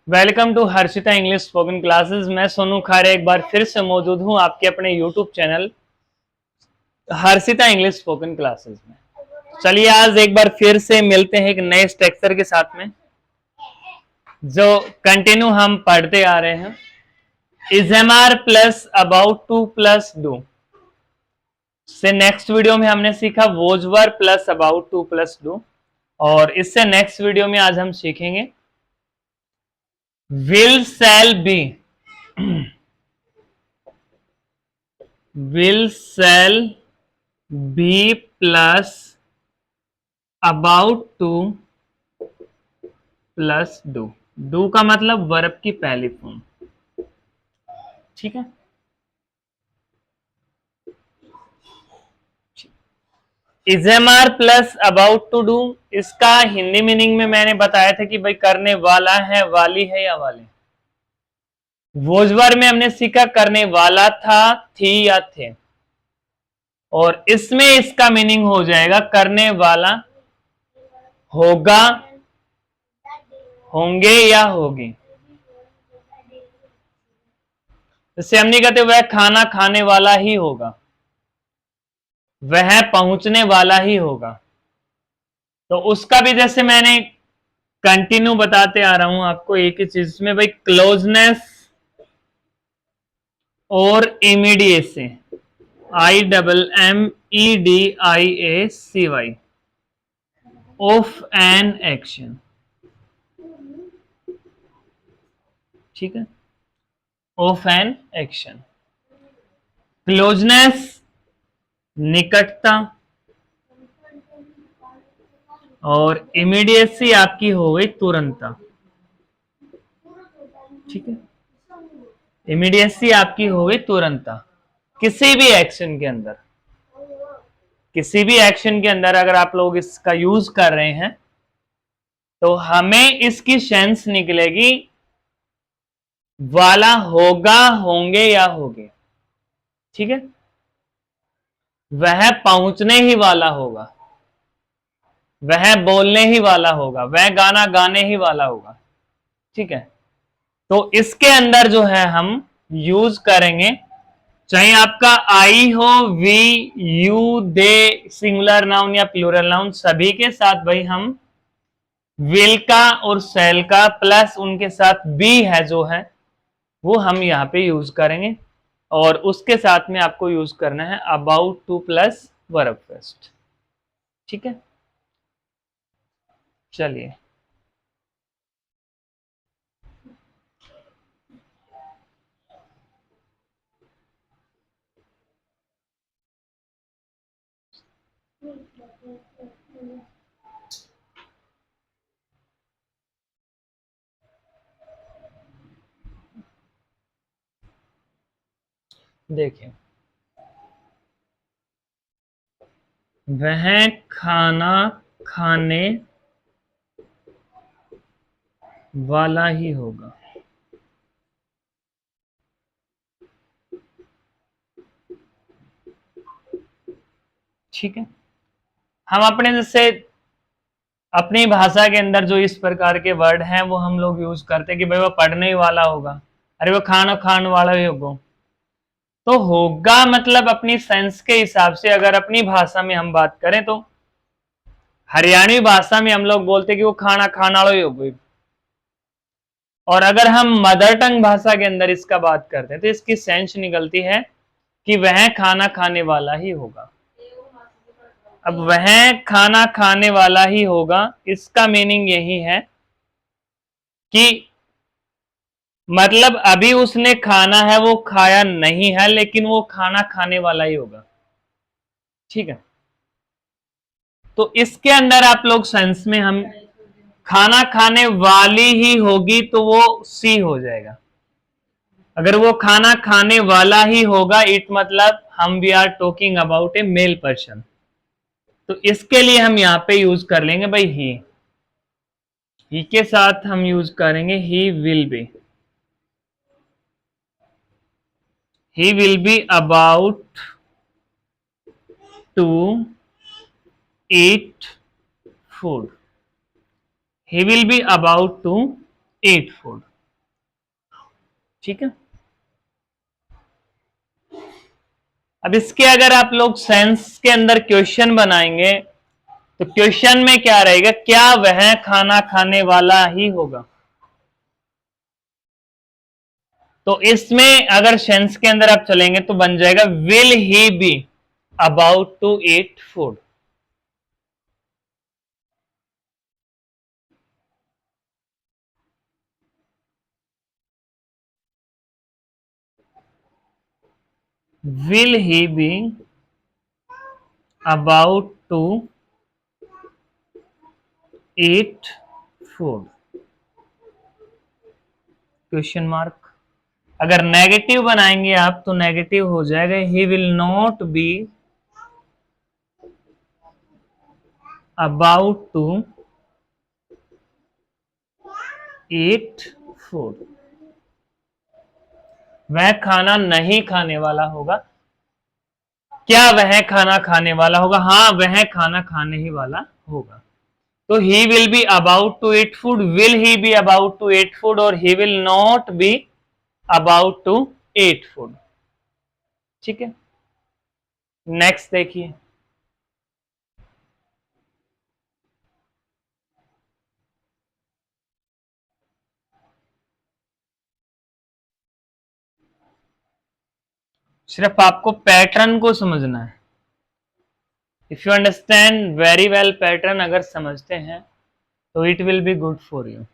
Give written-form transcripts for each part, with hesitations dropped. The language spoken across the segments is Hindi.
Welcome to Harshita English spoken classes. मैं सोनू खारे एक बार फिर से मौजूद हूं आपके अपने YouTube channel Harshita English spoken classes में। चलिए आज एक बार फिर से मिलते हैं एक नए स्ट्रक्चर के साथ में जो कंटिन्यू हम पढ़ते आ रहे हैं। Is am are plus about to plus do से नेक्स्ट वीडियो में हमने सीखा was were plus about to plus do, और इससे नेक्स्ट वीडियो में आज हम सीखेंगे will shall be will shall be plus about to plus do का मतलब वर्ब की पहली फॉर्म। ठीक है, is am are plus about to do, इसका हिंदी मीनिंग में मैंने बताया था कि भाई करने वाला है, वाली है या वाले। वोजवर में हमने सीखा करने वाला था, थी या थे, और इसमें इसका मीनिंग हो जाएगा करने वाला होगा, होंगे या होगी। जैसे हम नहीं कहते वह खाना खाने वाला ही होगा, वह पहुंचने वाला ही होगा। तो उसका भी जैसे मैंने कंटिन्यू बताते आ रहा हूं आपको एक ही चीज में, भाई क्लोजनेस और immediacy, IMMEDIACY of an action. ठीक है, ऑफ एन एक्शन। क्लोजनेस निकटता, और इमीडिएसी आपकी हो गई तुरंतता। ठीक है, इमीडिएसी आपकी हो गई तुरंतता। किसी भी एक्शन के अंदर, किसी भी एक्शन के अंदर अगर आप लोग इसका यूज कर रहे हैं तो हमें इसकी सेंस निकलेगी वाला होगा, होंगे या होगे। ठीक है, वह पहुंचने ही वाला होगा, वह बोलने ही वाला होगा, वह गाना गाने ही वाला होगा। ठीक है, तो इसके अंदर जो है हम यूज करेंगे, चाहे आपका आई हो, we, you, they, singular noun या प्लूरल नाउन, सभी के साथ भाई हम विल का और सेल का प्लस उनके साथ बी है जो है वो हम यहां पे यूज करेंगे, और उसके साथ में आपको यूज करना है about to plus verb first. ठीक है, चलिए देखिए, वह खाना खाने वाला ही होगा। ठीक है, हम अपने जैसे अपनी भाषा के अंदर जो इस प्रकार के वर्ड हैं वो हम लोग यूज करते हैं कि भाई वो पढ़ने ही वाला होगा, अरे वो खाना खाने वाला ही होगा। तो होगा मतलब अपनी सेंस के हिसाब से अगर अपनी भाषा में हम बात करें तो हरियाणवी भाषा में हम लोग बोलते हैं कि वो खाना खाना वाला ही होगा, और अगर हम मदर टंग भाषा के अंदर इसका बात करते हैं तो इसकी सेंस निकलती है कि वह खाना खाने वाला ही होगा। अब वह खाना खाने वाला ही होगा, इसका मीनिंग यही है कि मतलब अभी उसने खाना है वो खाया नहीं है, लेकिन वो खाना खाने वाला ही होगा। ठीक है, तो इसके अंदर आप लोग सेंस में हम खाना खाने वाली ही होगी तो वो सी हो जाएगा। अगर वो खाना खाने वाला ही होगा इट मतलब हम we are talking about a male person, तो इसके लिए हम यहां पे यूज कर लेंगे भाई ही के साथ हम यूज करेंगे he will be. He will be about to eat food. He will be about to eat food. ठीक है। अब इसके अगर आप लोग सेंस के अंदर क्वेश्चन बनाएंगे तो क्वेश्चन में क्या रहेगा, क्या वह खाना खाने वाला ही होगा। तो इसमें अगर सेंस के अंदर आप चलेंगे तो बन जाएगा will he be about to eat food. Will he be about to eat food, question mark. अगर नेगेटिव बनाएंगे आप तो नेगेटिव हो जाएगा he will not be about to eat food, वह खाना नहीं खाने वाला होगा। क्या वह खाना खाने वाला होगा, हाँ वह खाना खाने ही वाला होगा। तो he will be about to eat food, will he be about to eat food, और he will not be about to eat food. ठीक है, नेक्स्ट देखिए। सिर्फ आपको पैटर्न को समझना है। If you understand very well pattern अगर समझते हैं तो it will be good for you.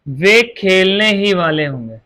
वे खेलने ही वाले होंगे।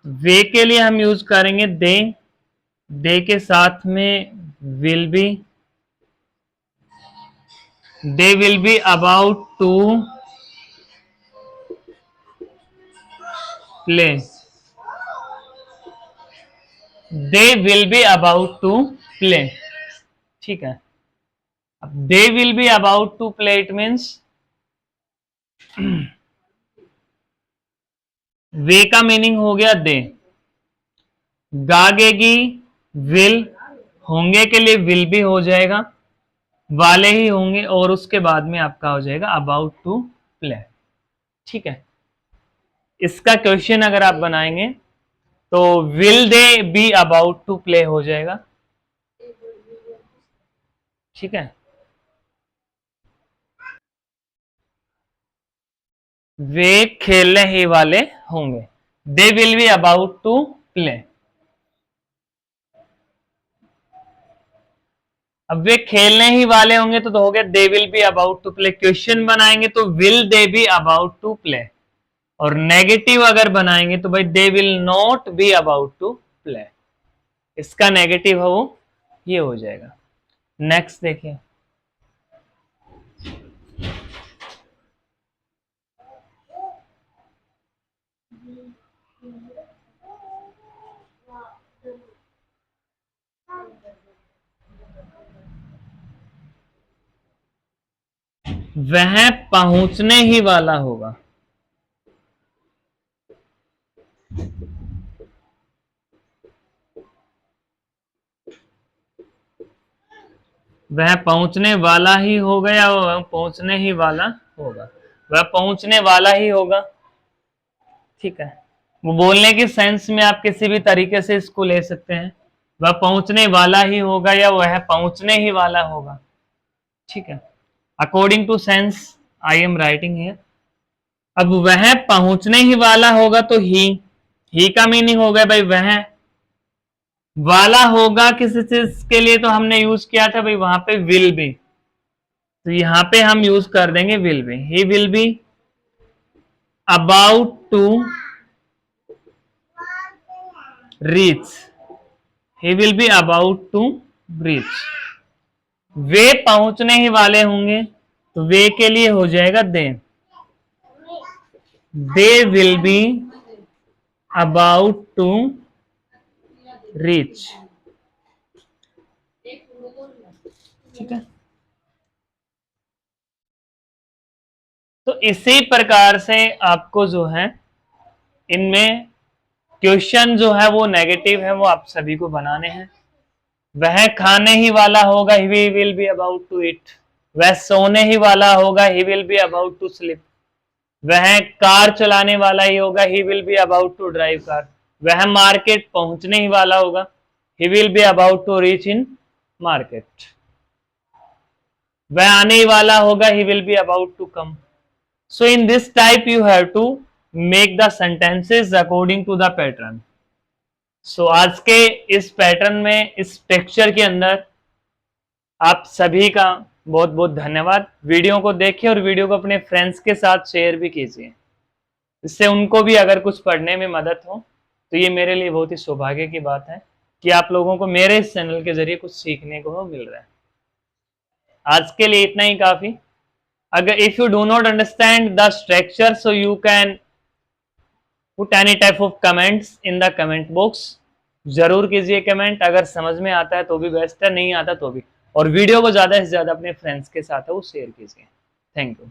वे के लिए हम यूज करेंगे दे के साथ में will be, they will be about to play, they will be about to play. ठीक है, अब they will be about to play it means वे का मीनिंग हो गया दे, गागेगी विल, होंगे के लिए विल भी हो जाएगा, वाले ही होंगे, और उसके बाद में आपका हो जाएगा अबाउट टू प्ले। ठीक है, इसका क्वेश्चन अगर आप बनाएंगे तो will they be about to play हो जाएगा। ठीक है, वे खेलने ही वाले होंगे, they will be about to play. अब वे खेलने ही वाले होंगे तो हो गया they will be about to play. Question बनाएंगे तो will they be about to play, और नेगेटिव अगर बनाएंगे तो भाई they will not be about to play. इसका नेगेटिव है वो ये हो जाएगा। नेक्स्ट देखिए। वह पहुंचने ही वाला होगा। वह पहुंचने वाला ही होगा या वह पहुंचने ही वाला होगा, वह पहुंचने वाला ही होगा। ठीक है, वो बोलने की सेंस में आप किसी भी तरीके से इसको ले सकते हैं, वह पहुंचने वाला ही होगा या वह पहुंचने ही वाला होगा। ठीक है, according to sense I am writing here. अब वह पहुंचने ही वाला होगा तो ही का मीनिंग हो गया भाई वह, वाला होगा किसी चीज के लिए तो हमने यूज किया था भाई वहां पे विल बी, तो यहां पे हम यूज कर देंगे will be. He will be about to reach, he will be about to reach. वे पहुंचने ही वाले होंगे तो वे के लिए हो जाएगा they will be about to reach. ठीक है, तो इसी प्रकार से आपको जो है इनमें क्वेश्चन जो है वो नेगेटिव है, वो आप सभी को बनाने हैं। वह खाने ही वाला होगा, he will be about to eat. वह सोने ही वाला होगा, he will be about to sleep. वह कार चलाने वाला ही होगा, he will be about to drive car. वह मार्केट पहुंचने ही वाला होगा, he will be about to reach in market. वह आने ही वाला होगा, he will be about to come. So in this type you have to make the sentences according to the pattern. So आज के इस पैटर्न में, इस टेक्सचर के अंदर आप सभी का बहुत बहुत धन्यवाद। वीडियो को देखिए और वीडियो को अपने फ्रेंड्स के साथ शेयर भी कीजिए, इससे उनको भी अगर कुछ पढ़ने में मदद हो तो ये मेरे लिए बहुत ही सौभाग्य की बात है कि आप लोगों को मेरे इस चैनल के जरिए कुछ सीखने को मिल रहा है। आज के लिए इतना ही काफी। अगर if you do not understand the structure, so you can put any type of comments in the comment box. जरूर कीजिए कमेंट, अगर समझ में आता है तो भी बेस्ट है, नहीं आता तो भी। और वीडियो को ज्यादा से ज्यादा अपने फ्रेंड्स के साथ है वो शेयर कीजिए। Thank you.